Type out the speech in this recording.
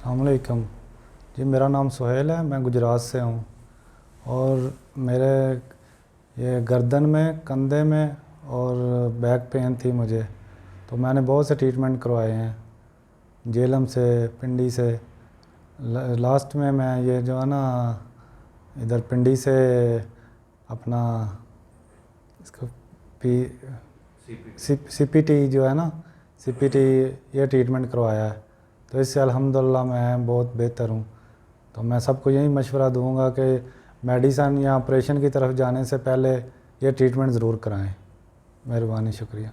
अस्सलाम वालेकुम जी। मेरा नाम सुहेल है, मैं गुजरात से हूँ और मेरे ये गर्दन में, कंधे में और बैक पेन थी मुझे। तो मैंने बहुत से ट्रीटमेंट करवाए हैं, जेलम से, पिंडी से। लास्ट में मैं ये जो है ना इधर पिंडी से अपना इसको पी सीपीटी जो है ना, सीपीटी ये ट्रीटमेंट करवाया है। तो इससे अल्हम्दुलिल्लाह मैं बहुत बेहतर हूँ। तो मैं सबको यही मशवरा दूंगा कि मेडिसन या ऑपरेशन की तरफ जाने से पहले ये ट्रीटमेंट ज़रूर कराएं। मेहरबानी, शुक्रिया।